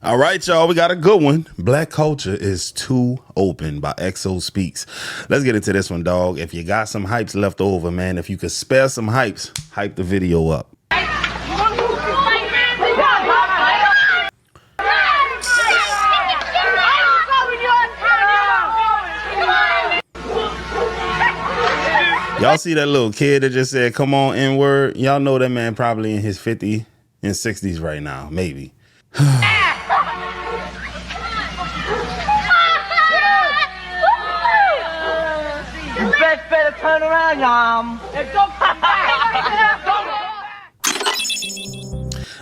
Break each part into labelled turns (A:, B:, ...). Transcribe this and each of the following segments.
A: All right, y'all, we got a good one. Black culture is too open by XO Speaks. Let's get into this one, dog. If you got some hypes left over, man, if you could spare some hypes, hype the video up. Y'all see that little kid that just said, come on, N-word? Y'all know that man probably in his 50s and 60s right now, maybe.
B: You better turn around, y'all.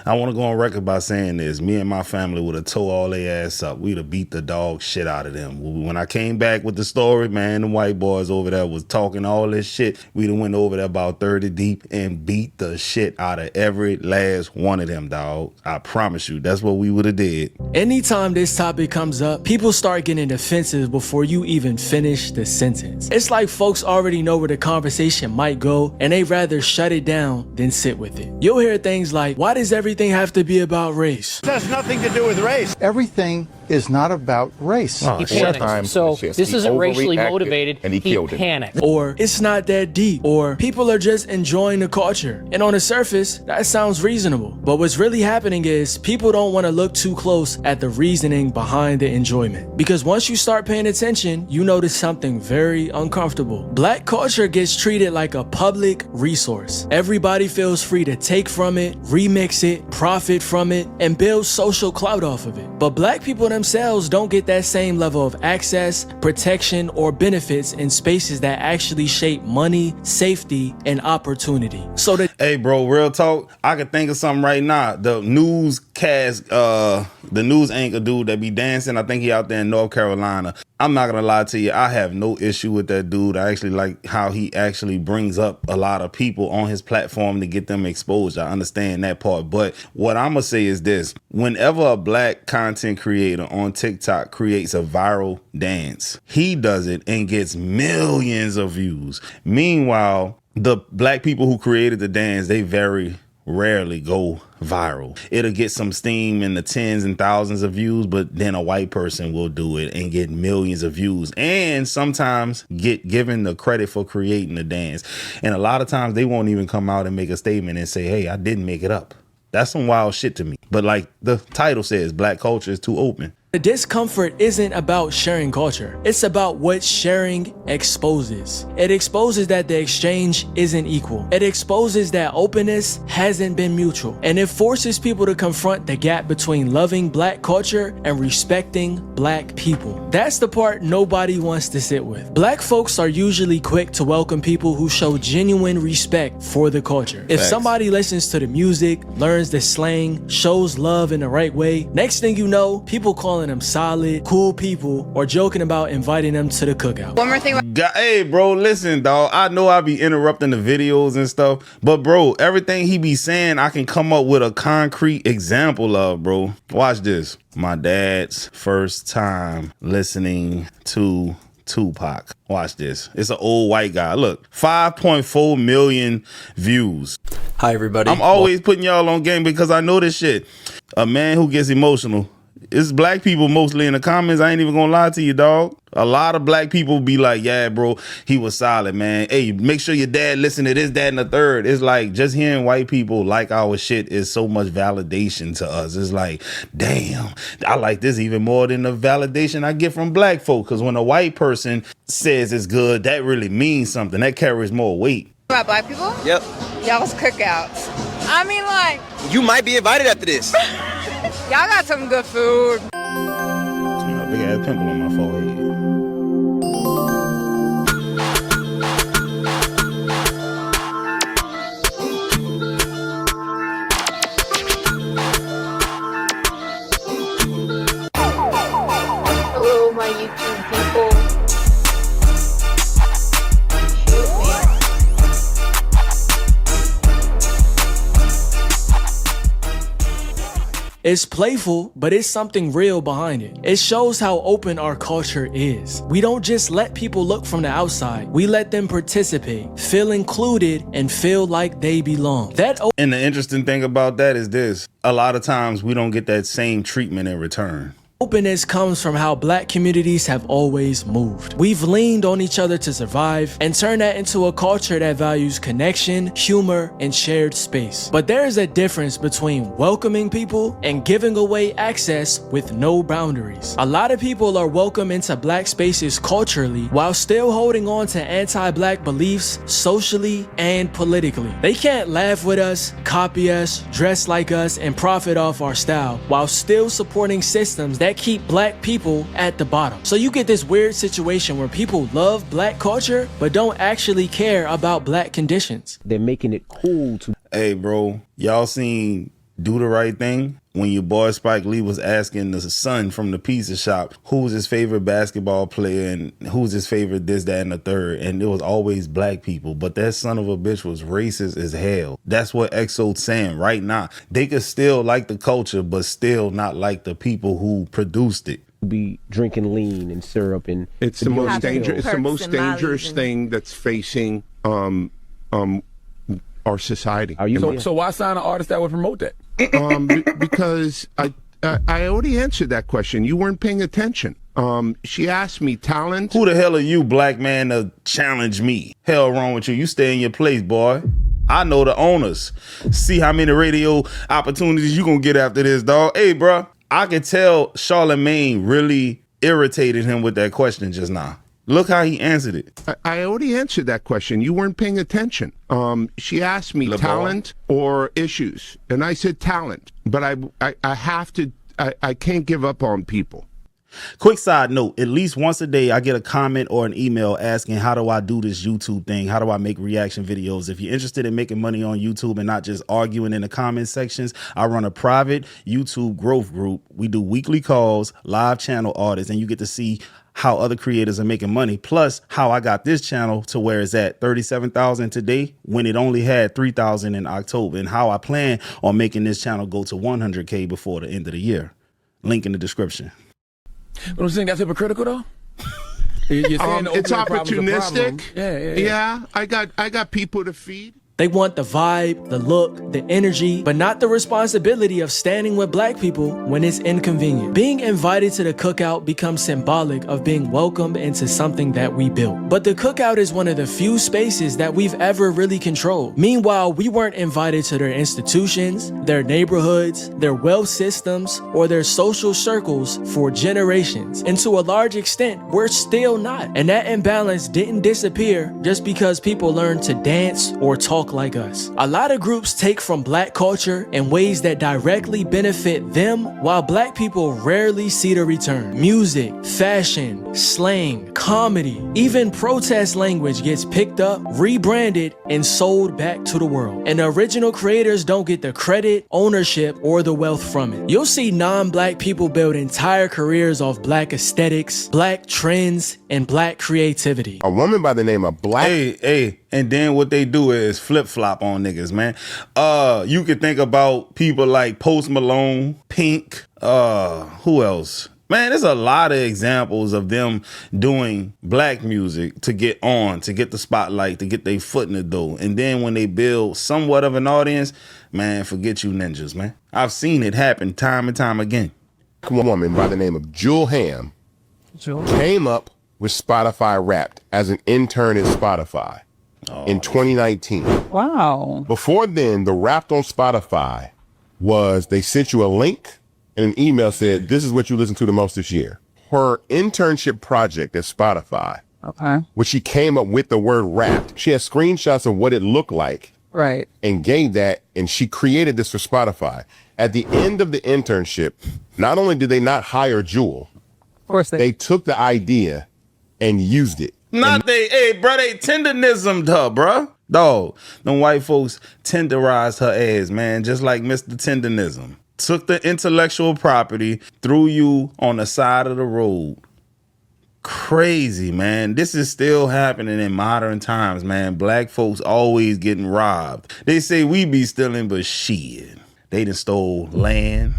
A: I want to go on record by saying this. Me and my family would have tore all their ass up. We'd have beat the dog shit out of them. When I came back with the story, man, the white boys over there was talking all this shit. We'd have went over there about 30 deep and beat the shit out of every last one of them, dog. I promise you, that's what we would have did.
C: Anytime this topic comes up, people start getting defensive before you even finish the sentence. It's like folks already know where the conversation might go, and they rather shut it down than sit with it. You'll hear things like, why does everything have to be about race?
D: It has nothing to do with race.
E: Everything is not about race.
F: He panicked. So this isn't racially motivated.
D: And he killed him.
F: Panicked.
C: Or it's not that deep. Or people are just enjoying the culture. And on the surface, that sounds reasonable. But what's really happening is people don't want to look too close at the reasoning behind the enjoyment. Because once you start paying attention, you notice something very uncomfortable. Black culture gets treated like a public resource. Everybody feels free to take from it, remix it, profit from it, and build social clout off of it. But black people themselves don't get that same level of access, protection, or benefits in spaces that actually shape money, safety, and opportunity. So that
A: Hey, bro, real talk. I could think of something right now. The newscast, the news anchor dude that be dancing, I think he out there in North Carolina. I'm not gonna lie to you, I have no issue with that dude. I actually like how he actually brings up a lot of people on his platform to get them exposed. I understand that part. But what I'm gonna say is this: whenever a black content creator on TikTok creates a viral dance, he does it and gets millions of views. Meanwhile, the black people who created the dance, they very rarely go viral. It'll get some steam in the tens and thousands of views, but then a white person will do it and get millions of views, and sometimes get given the credit for creating the dance. And a lot of times they won't even come out and make a statement and say, hey, I didn't make it up. That's some wild shit to me. But like the title says, black culture is too open.
C: the discomfort isn't about sharing culture. It's about what sharing exposes. It exposes that the exchange isn't equal. It exposes that openness hasn't been mutual. And it forces people to confront the gap between loving black culture and respecting black people. That's the part nobody wants to sit with. Black folks are usually quick to welcome people who show genuine respect for the culture. If somebody listens to the music, learns the slang, shows love in the right way, next thing you know, people calling them solid, cool people, or joking about inviting them to the cookout.
G: One more thing.
A: Hey, bro, listen, dog. I know I be interrupting the videos and stuff, but bro, everything he be saying, I can come up with a concrete example of, bro. Watch this. My dad's first time listening to Tupac. Watch this. It's an old white guy. Look, 5.4 million views.
H: Hi, everybody.
A: I'm always putting y'all on game because I know this shit. A man who gets emotional. It's black people mostly in the comments. I ain't even gonna lie to you, dog. A lot of black people be like, yeah, bro, he was solid, man. Hey, make sure your dad listen to this, that, and the third. It's like just hearing white people like our shit is so much validation to us. It's like, damn, I like this even more than the validation I get from black folk. Because when a white person says it's good, that really means something. That carries more weight.
G: About black people?
H: Yep.
G: Y'all's cookouts. I mean, like,
H: You might be invited after this.
G: y'all got some good food.
A: A big ass pimple on my forehead.
I: Hello, my YouTube people.
C: It's playful, but it's something real behind it. It shows how open our culture is. We don't just let people look from the outside. We let them participate, feel included, and feel like they belong.
A: And the interesting thing about that is this. A lot of times we don't get that same treatment in return.
C: Openness comes from how black communities have always moved. We've leaned on each other to survive and turned that into a culture that values connection, humor, and shared space. But there is a difference between welcoming people and giving away access with no boundaries. A lot of people are welcome into black spaces culturally while still holding on to anti-black beliefs socially and politically. They can't laugh with us, copy us, dress like us, and profit off our style while still supporting systems that keep black people at the bottom. So you get this weird situation where people love black culture but don't actually care about black conditions.
D: They're making it cool to.
A: Hey, bro, y'all seen Do the Right Thing? When your boy Spike Lee was asking the son from the pizza shop who's his favorite basketball player and who's his favorite this, that, and the third, and it was always black people, but that son of a bitch was racist as hell. That's what EXO's saying right now. They could still like the culture, but still not like the people who produced it.
D: Be drinking lean and syrup, and
J: it's the most dangerous. It's the most dangerous thing that's facing our society.
K: So why sign an artist that would promote that?
J: Because I already answered that question. You weren't paying attention. She asked me talent.
A: Who the hell are you, black man, to challenge me? Hell wrong with you. You stay in your place, boy. I know the owners. See how many radio opportunities you gonna get after this, dog. Hey, bro, I could tell Charlemagne really irritated him with that question just now. Look how he answered it.
J: I already answered that question. You weren't paying attention. She asked me talent or issues, and I said talent. But I have to. I can't give up on people.
A: Quick side note, at least once a day I get a comment or an email asking how do I do this YouTube thing? How do I make reaction videos? If you're interested in making money on YouTube and not just arguing in the comment sections, I run a private YouTube growth group. We do weekly calls, live channel audits, and you get to see how other creators are making money, plus how I got this channel to where it's at 37,000 today when it only had 3,000 in October, and how I plan on making this channel go to 100K before the end of the year. Link in the description.
K: But I'm saying that's hypocritical though.
J: It's opportunistic. Yeah. I got people to feed.
C: They want the vibe, the look, the energy, but not the responsibility of standing with black people when it's inconvenient. Being invited to the cookout becomes symbolic of being welcomed into something that we built. But the cookout is one of the few spaces that we've ever really controlled. Meanwhile, we weren't invited to their institutions, their neighborhoods, their wealth systems, or their social circles for generations. And to a large extent, we're still not. And that imbalance didn't disappear just because people learned to dance or talk like us. A lot of groups take from black culture in ways that directly benefit them, while black people rarely see the return. Music, fashion, slang, comedy, even protest language gets picked up, rebranded, and sold back to the world. And the original creators don't get the credit, ownership, or the wealth from it. You'll see non-black people build entire careers off black aesthetics, black trends, and black creativity.
L: A woman by the name of Black.
A: Hey. And then what they do is flip-flop on niggas, man. You could think about people like Post Malone, Pink, who else? Man, there's a lot of examples of them doing black music to get on, to get the spotlight, to get their foot in the door. And then when they build somewhat of an audience, man, forget you ninjas, man. I've seen it happen time and time again.
L: A woman by the name of Jewel Ham came up with Spotify Wrapped as an intern at Spotify. In 2019.
M: Wow.
L: Before then, the Wrapped on Spotify was they sent you a link and an email said, this is what you listen to the most this year. Her internship project at Spotify, which she came up with the word Wrapped. She has screenshots of what it looked like.
M: Right.
L: And gave that, and she created this for Spotify. At the end of the internship, not only did they not hire Jewel,
M: of course
L: they took the idea and used it.
A: Hey, bro, they tenderismed her, bro. Dog, them white folks tenderized her ass, man, just like Mr. Tenderism. Took the intellectual property, threw you on the side of the road. Crazy, man. This is still happening in modern times, man. Black folks always getting robbed. They say we be stealing, but shit. They done stole land.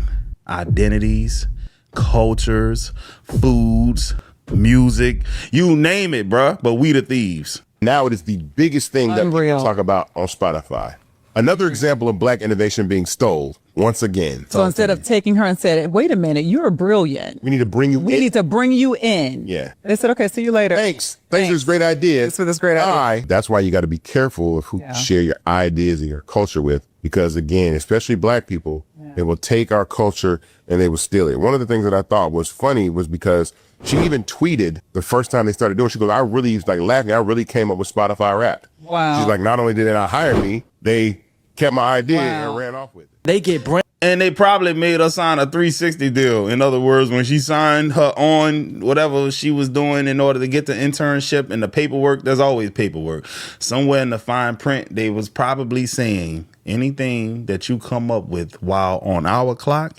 A: identities, cultures, foods, music, you name it, bruh. But we the thieves.
L: Now it is the biggest thing that people talk about on Spotify. Another example of black innovation being stole once again.
M: So instead of taking her and said, wait a minute, you're brilliant.
L: We need to bring you in.
M: We need to bring you in.
L: Yeah.
M: They said, okay, see you later.
L: Thanks for this great idea.
M: Thanks for this great idea.
L: That's why you got to be careful of who you share your ideas and your culture with. Because again, especially black people, they will take our culture and they will steal it. One of the things that I thought was funny was because she even tweeted the first time they started doing it. She goes, I really was like laughing. I really came up with Spotify Rap.
M: Wow.
L: She's like, not only did they not hire me, they kept my idea and ran off with it.
C: They get brand.
A: And they probably made her sign a 360 deal. In other words, when she signed her on whatever she was doing in order to get the internship and the paperwork, there's always paperwork. Somewhere in the fine print, they was probably saying anything that you come up with while on our clock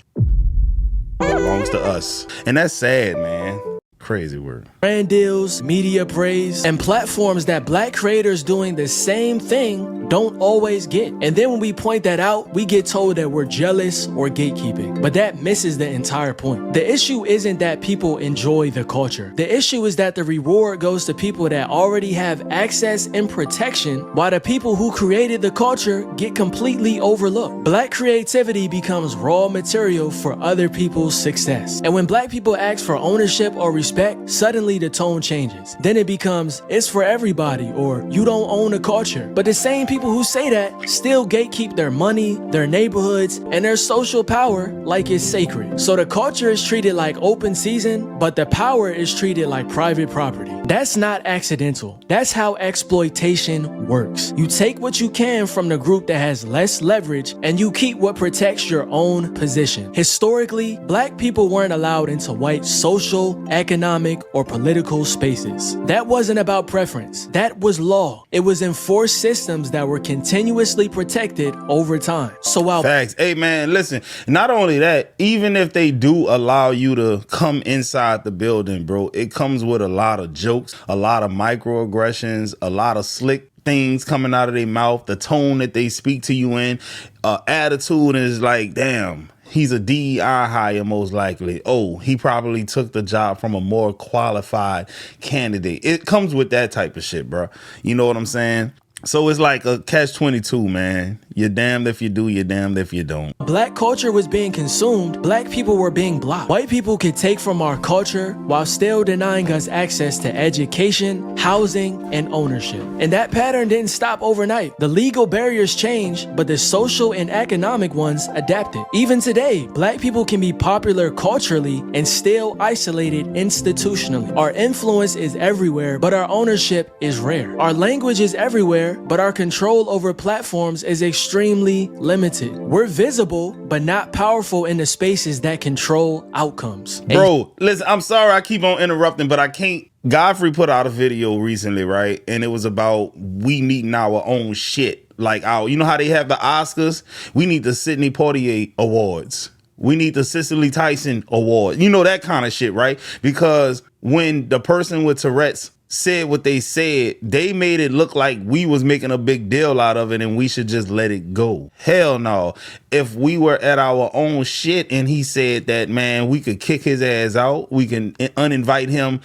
A: belongs to us. And that's sad, man. Crazy word.
C: Brand deals, media praise, and platforms that black creators doing the same thing don't always get. And then when we point that out, we get told that we're jealous or gatekeeping. But that misses the entire point. The issue isn't that people enjoy the culture. The issue is that the reward goes to people that already have access and protection, while the people who created the culture get completely overlooked. Black creativity becomes raw material for other people's success. And when black people ask for ownership or respect, suddenly the tone changes. Then it becomes, it's for everybody, or you don't own a culture. But the same people who say that still gatekeep their money, their neighborhoods, and their social power like it's sacred. So the culture is treated like open season, but the power is treated like private property. That's not accidental. That's how exploitation works. You take what you can from the group that has less leverage, and you keep what protects your own position. Historically, black people weren't allowed into white social, economic, or political spaces. That wasn't about preference. That was law. It was enforced systems that were continuously protected over time. So while
A: facts, hey man, listen, not only that, even if they do allow you to come inside the building, bro, it comes with a lot of jokes, a lot of microaggressions, a lot of slick things coming out of their mouth, the tone that they speak to you in, attitude is like, damn, he's a DEI hire most likely. Oh, he probably took the job from a more qualified candidate. It comes with that type of shit, bro. You know what I'm saying? So it's like a catch-22, man. You're damned if you do, you're damned if you don't.
C: Black culture was being consumed, black people were being blocked. White people could take from our culture while still denying us access to education, housing, and ownership. And that pattern didn't stop overnight. The legal barriers changed, but the social and economic ones adapted. Even today, black people can be popular culturally and still isolated institutionally. Our influence is everywhere, but our ownership is rare. Our language is everywhere, but our control over platforms is extremely limited. We're visible, but not powerful in the spaces that control outcomes.
A: Bro, listen, I'm sorry I keep on interrupting, but I can't. Godfrey put out a video recently, right? And it was about we needing our own shit. Like, you know how they have the Oscars? We need the Sidney Poitier Awards. We need the Cicely Tyson Award. You know, that kind of shit, right? Because when the person with Tourette's said what they said, they made it look like we was making a big deal out of it and we should just let it go. Hell no. If we were at our own shit and he said that, man, we could kick his ass out, we can uninvite him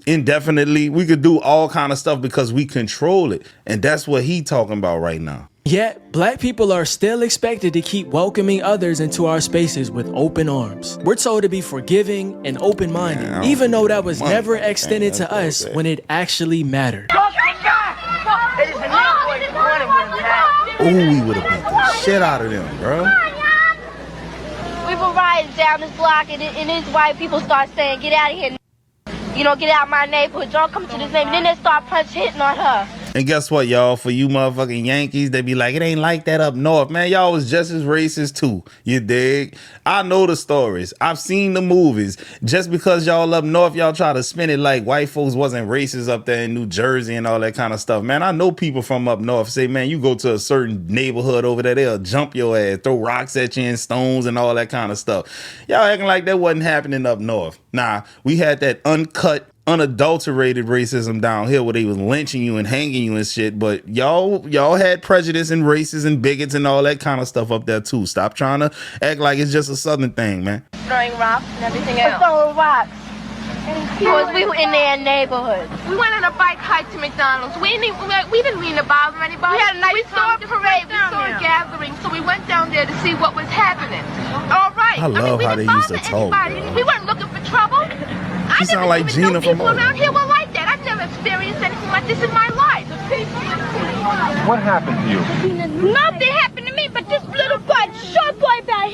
A: indefinitely, we could do all kind of stuff because we control it. And that's what he talking about right now.
C: Yet, black people are still expected to keep welcoming others into our spaces with open arms. We're told to be forgiving and open-minded, even though that was never extended to us when it actually mattered.
B: Oh,
A: we would have beat the shit out of them, bro.
I: We were riding down this block and these white people start saying, get out of here. You know, get out of my neighborhood. Don't come to this neighborhood. Then they start hitting on her.
A: And guess what, y'all? For you motherfucking Yankees, they be like, it ain't like that up north. Man, y'all was just as racist too. You dig? I know the stories. I've seen the movies. Just because y'all up north, y'all try to spin it like white folks wasn't racist up there in New Jersey and all that kind of stuff. Man, I know people from up north say, man, you go to a certain neighborhood over there, they'll jump your ass, throw rocks at you and stones and all that kind of stuff. Y'all acting like that wasn't happening up north. Nah, we had that uncut, unadulterated racism down here where they was lynching you and hanging you and shit. But y'all had prejudice and racists and bigots and all that kind of stuff up there too. Stop trying to act like it's just a Southern thing, man.
I: Throwing rocks and everything else. Throwing rocks. Because we were in their neighborhood. We went on a bike hike to McDonald's. We didn't mean to bother anybody. We had a nice saw a parade. We saw a gathering. So we went down there to see what was happening. All right.
A: I love how they used to talk.
I: We weren't looking for trouble.
A: She sound like Gina from
I: people around here were like that. I've never experienced anything like this in my life.
E: What happened to you?
I: Nothing happened to me, but this little boy, short boy about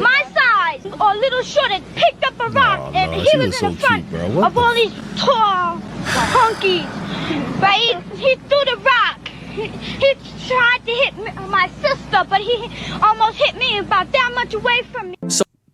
I: my size, or little short, had picked up a rock, and he was in the front of all these tall hunkies. But he threw the rock. He tried to hit my sister, but he almost hit me about that much away from me.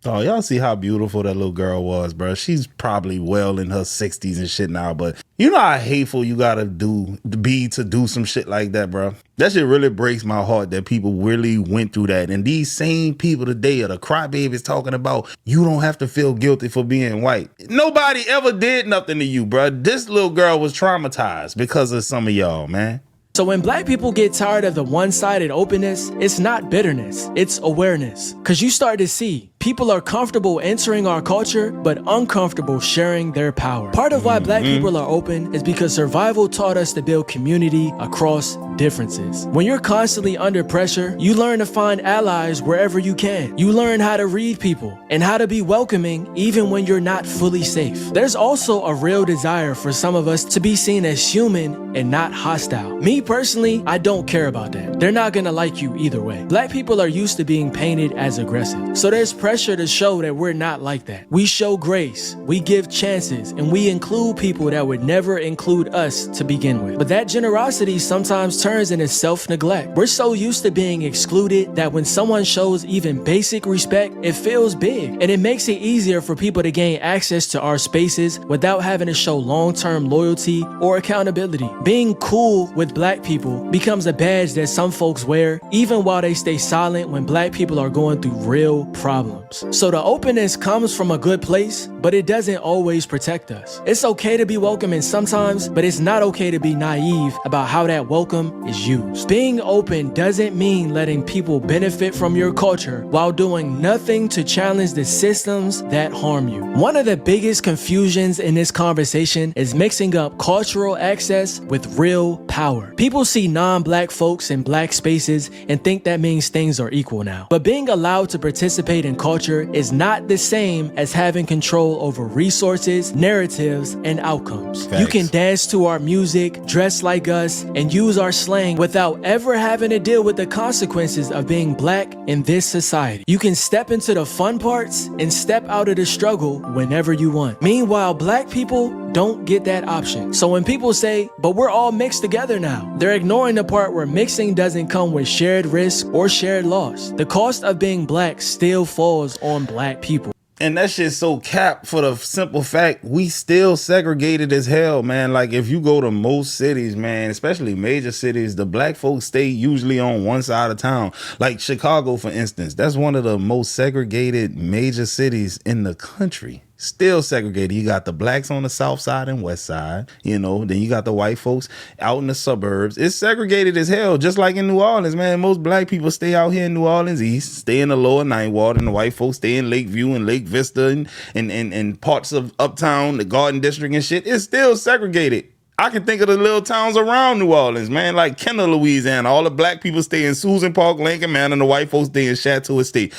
A: Oh, y'all see how beautiful that little girl was, bro. She's probably well in her 60s and shit now, but you know how hateful you gotta be to do some shit like that, bro. That shit really breaks my heart that people really went through that. And these same people today are the crybabies talking about you don't have to feel guilty for being white. Nobody ever did nothing to you, bro. This little girl was traumatized because of some of y'all, man.
C: So when black people get tired of the one-sided openness, it's not bitterness, it's awareness. Cause you start to see people are comfortable entering our culture, but uncomfortable sharing their power. Part of why black people are open is because survival taught us to build community across differences. When you're constantly under pressure, you learn to find allies wherever you can. You learn how to read people and how to be welcoming even when you're not fully safe. There's also a real desire for some of us to be seen as human and not hostile. Me personally, I don't care about that. They're not gonna like you either way. Black people are used to being painted as aggressive. So there's pressure to show that we're not like that. We show grace, we give chances, and we include people that would never include us to begin with. But that generosity sometimes turns into self-neglect. We're so used to being excluded that when someone shows even basic respect, it feels big. And it makes it easier for people to gain access to our spaces without having to show long-term loyalty or accountability. Being cool with black people becomes a badge that some folks wear, even while they stay silent when black people are going through real problems. So the openness comes from a good place, but it doesn't always protect us. It's okay to be welcoming sometimes, but it's not okay to be naive about how that welcome is used. Being open doesn't mean letting people benefit from your culture while doing nothing to challenge the systems that harm you. One of the biggest confusions in this conversation is mixing up cultural access with real power. People see non-black folks in black spaces and think that means things are equal now. But being allowed to participate in culture is not the same as having control over resources, narratives, and outcomes.
A: Facts.
C: You can dance to our music, dress like us, and use our slang without ever having to deal with the consequences of being black in this society. You can step into the fun parts and step out of the struggle whenever you want. Meanwhile, black people don't get that option. So when people say, but we're all mixed together now, they're ignoring the part where mixing doesn't come with shared risk or shared loss. The cost of being black still falls on black people.
A: And that shit's so capped for the simple fact we still segregated as hell, man. Like if you go to most cities, man, especially major cities, the black folks stay usually on one side of town. Like Chicago, for instance, that's one of the most segregated major cities in the country. Still segregated. You got the blacks on the south side and west side, you know, then you got the white folks out in the suburbs. It's segregated as hell, just like in New Orleans, man. Most black people stay out here in New Orleans East, stay in the lower Ninth Ward, and the white folks stay in Lakeview and Lake Vista and parts of Uptown, the Garden District and shit. It's still segregated. I can think of the little towns around New Orleans, man, like Kendall, Louisiana. All the black people stay in Susan Park, Lincoln, man, and the white folks stay in Chateau Estate.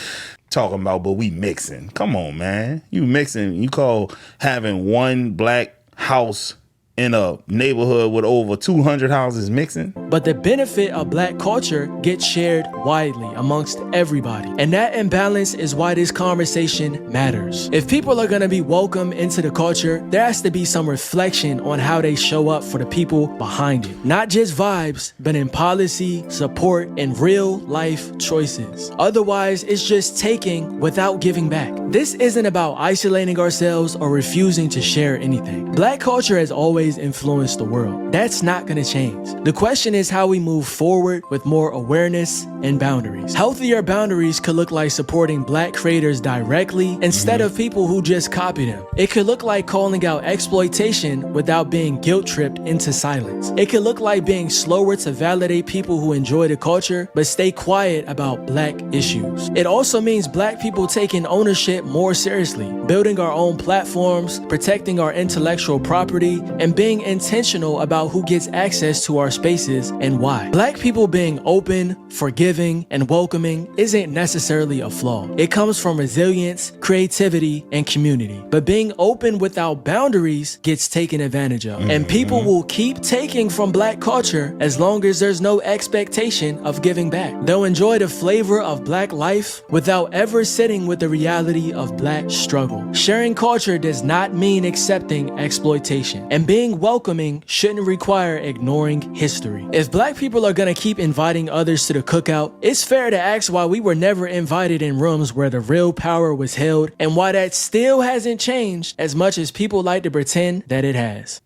A: Talking about, but we mixing. Come on, man. You mixing. You call having one black house in a neighborhood with over 200 houses mixing?
C: But the benefit of black culture gets shared widely amongst everybody. And that imbalance is why this conversation matters. If people are gonna be welcome into the culture, there has to be some reflection on how they show up for the people behind it. Not just vibes, but in policy, support, and real life choices. Otherwise, it's just taking without giving back. This isn't about isolating ourselves or refusing to share anything. Black culture has always always influence the world. That's not gonna change. The question is how we move forward with more awareness and boundaries. Healthier boundaries could look like supporting Black creators directly instead of people who just copy them. It could look like calling out exploitation without being guilt-tripped into silence. It could look like being slower to validate people who enjoy the culture but stay quiet about Black issues. It also means Black people taking ownership more seriously, building our own platforms, protecting our intellectual property, and being intentional about who gets access to our spaces and why. Black people being open, forgiving, and welcoming isn't necessarily a flaw. It comes from resilience, creativity, and community. But being open without boundaries gets taken advantage of. And people will keep taking from Black culture as long as there's no expectation of giving back. They'll enjoy the flavor of Black life without ever sitting with the reality of Black struggle. Sharing culture does not mean accepting exploitation. And being welcoming shouldn't require ignoring history. If Black people are gonna keep inviting others to the cookout, it's fair to ask why we were never invited in rooms where the real power was held, and why that still hasn't changed as much as people like to pretend that it has.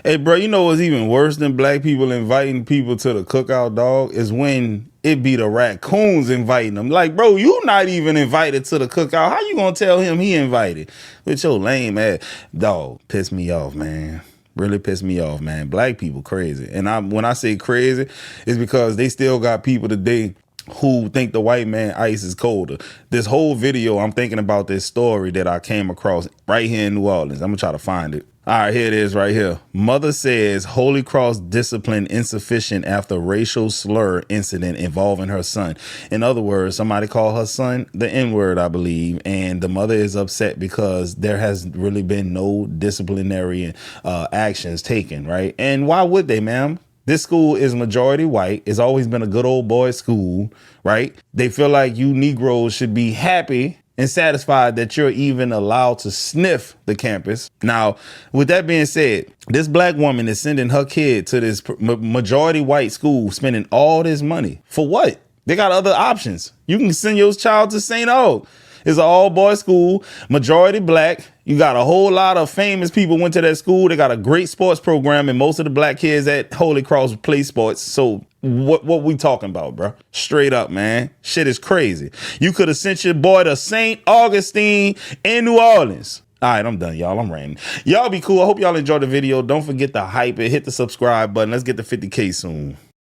A: Hey, bro, you know what's even worse than Black people inviting people to the cookout, dog, is when it be the raccoons inviting them. Like, bro, you not even invited to the cookout. How you gonna tell him he invited? With your lame ass. Dog, piss me off, man. Really pissed me off, man. Black people crazy. And when I say crazy, it's because they still got people today who think the white man ice is colder. This whole video, I'm thinking about this story that I came across right here in New Orleans. I'm gonna try to find it. All right, here it is right here. Mother says Holy Cross discipline insufficient after racial slur incident involving her son. In other words, somebody called her son the N-word, I believe, and the mother is upset because there has really been no disciplinary actions taken, right? And why would they, ma'am? This school is majority white. It's always been a good old boy school, right? They feel like you Negroes should be happy and satisfied that you're even allowed to sniff the campus. Now, with that being said, this Black woman is sending her kid to this majority white school, spending all this money. For what? They got other options. You can send your child to St. O. It's an all-boys school, majority Black. You got a whole lot of famous people went to that school. They got a great sports program, and most of the Black kids at Holy Cross play sports. So what we talking about, bro? Straight up, man. Shit is crazy. You could have sent your boy to St. Augustine in New Orleans. All right, I'm done, y'all. I'm ranting. Y'all be cool. I hope y'all enjoyed the video. Don't forget to hype it. Hit the subscribe button. Let's get to 50K soon.